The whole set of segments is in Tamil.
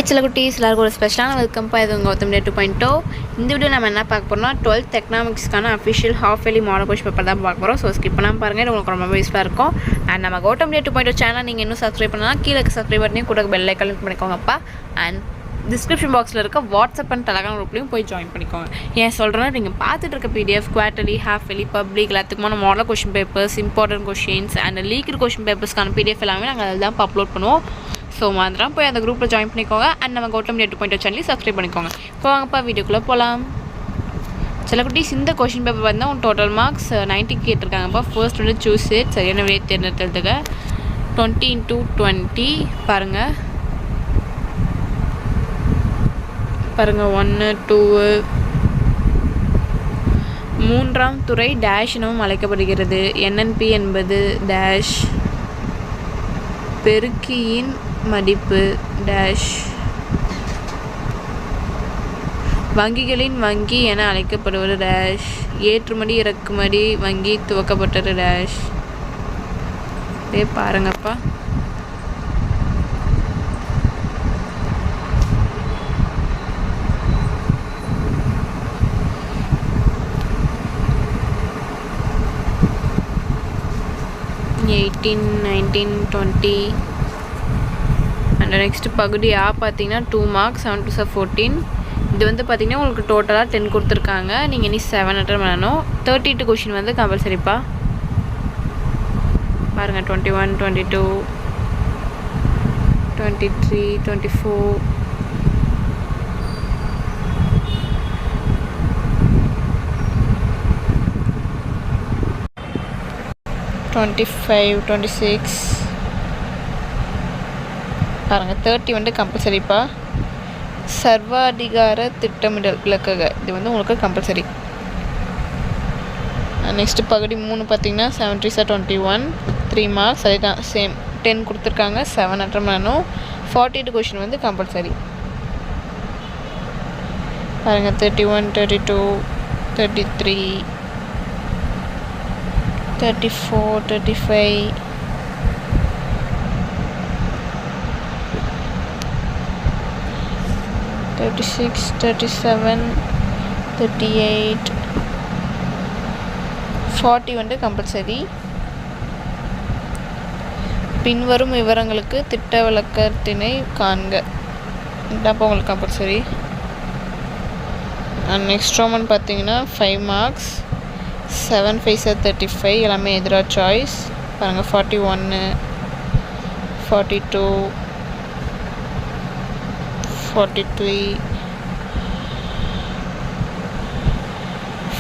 சில குட்டீஸ் எல்லாருக்கும் ஒரு ஸ்பெஷலான வெல்கம்ப்பா. இது உங்கள் கௌதம் டே 2.0. இந்த வீடியோ நம்ம என்ன பார்க்க போகிறோம்னா 12th எக்கனாமிக்ஸ்க்கான official half yearly model question paper தான் பார்க்க போகிறோம். ஸோ ஸ்கிப் பண்ணாமல் பாருங்கள், உங்களுக்கு ரொம்ப யூஸ்ஃபுல்லாக இருக்கும். அண்ட் நம்ம கௌதம் டே 2.0 சேனல் நீங்கள் இன்னும் சப்ஸ்கிரைப் பண்ணலாம், கீழே சப்ஸ்கிரைப் பண்ணி கூட பெல் ஐக்கான் கிளிக் பண்ணிக்கோங்கப்பா. அண்ட் டிஸ்கிரிப்ஷன் பாக்ஸில் இருக்க வாட்ஸ்அப் அண்ட் டெலகிராம் குரூப்லையும் போய் ஜாயின் பண்ணிக்கோங்க. ஏன் சொல்கிறேன்னா, நீங்கள் பார்த்துட்டு இருக்க PDF quarterly, half yearly, public எல்லாத்துக்குமான model question papers, important questions and leaked question பேப்பர்ஸ்க்கான பிடிஎஃப் எல்லாமே நாங்கள் அதில் தான் அப்லோட் பண்ணுவோம். ஸோ மாதிரிலாம் போய் அந்த குரூப்பில் ஜாயின் பண்ணிக்கோங்க. அண்ட் நம்ம கௌதம் டே 2.0 சேனலையும் சப்ஸ்கிரைப் பண்ணிக்கோங்க. இப்போ வாங்கப்பா வீடியோக்குள்ளே போகலாம். சில குட்டீஸ் இந்த கொஷின் பேப்பர் வந்து உங்கள் டோட்டல் மார்க்ஸ் 90 கேட்டிருக்காங்கப்பா. ஃபர்ஸ்ட் வந்து சூஸ் இட், சரியான விடையை தேர்ந்தெடுத்துக்க 20 into 20 பாருங்கள் 1 2 மூன்றாம் துறை டேஷ் எனவும் அழைக்கப்படுகிறது. NNP என்பது டேஷ், பெருக்கியின் மதிப்பு டேஷ், வங்கிகளின் வங்கி என அழைக்கப்படுவது டேஷ், ஏற்றுமதி இறக்குமதி வங்கி துவக்கப்பட்டது டேஷ். பாருங்கப்பா. எயிட்டீன் 19 20 அண்ட் நெக்ஸ்ட் பகுதி ஆ பார்த்தீங்கன்னா 2 மார்க்ஸ் 7 to 14. இது வந்து பார்த்தீங்கன்னா உங்களுக்கு டோட்டலாக 10 கொடுத்துருக்காங்க. நீங்கள் இனி 7 அட்டன் பண்ணணும். 32 கொஷின் வந்து கம்பல்சரிப்பா. பாருங்கள் 21 22 23 24 25 26 பாருங்கள் 30 வந்து கம்பல்சரிப்பா. சர்வாதிகார திட்டமிடல் விளக்குக, இது வந்து உங்களுக்கு கம்பல்சரி. நெக்ஸ்ட் பகுதி 3 பார்த்தீங்கன்னா 7 3 21 3 மார்க்ஸ், அதே தான் சேம் 10 கொடுத்துருக்காங்க. 7 அட்டன் பண்ணணும். 42 கொஷின் வந்து கம்பல்சரி. பாருங்கள் 31 32 33 34 35 36 37 38 40 வந்து கம்பல்சரி. பின்வரும் விவரங்களுக்கு திட்ட விளக்கத்தினை காண்க, இதாப்போ உங்களுக்கு கம்பல்சரி. அண்ட் நெக்ஸ்ட் ரோமன் பார்த்தீங்கன்னா 5 மார்க்ஸ் 7 5 35 எல்லாமே எதிரா சாய்ஸ். பாருங்கள் 41 42 43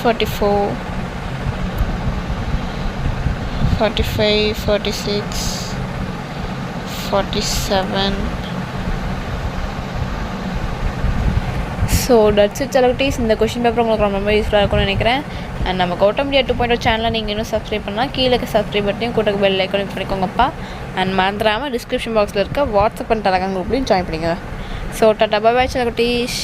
44 45 46 47. So that's it selectees. இந்த கொஷின் பேப்பர் உங்களுக்கு ரொம்ப யூஸ்ஃபுல்லாக இருக்கும்னு நினைக்கிறேன். அண்ட் நம்ம கௌதம் டே 2.0 சேனலை நீங்கள் இன்னும் சப்ஸ்கிரைப் பண்ணால் கீழே சப்ஸ்கிரைப் பட்டியும் கூட பெல் ஐக்கான் பண்ணிக்கோங்கப்பா. அண்ட் மறந்துடாமல் டிஸ்கிரிப்ஷன் பாக்ஸில் இருக்க வாட்ஸ்அப் அண்ட் டெலகிராம் குரூப்லையும் ஜாயின் பண்ணிக்கோங்க. So tata bye bye செலக்டீஸ்.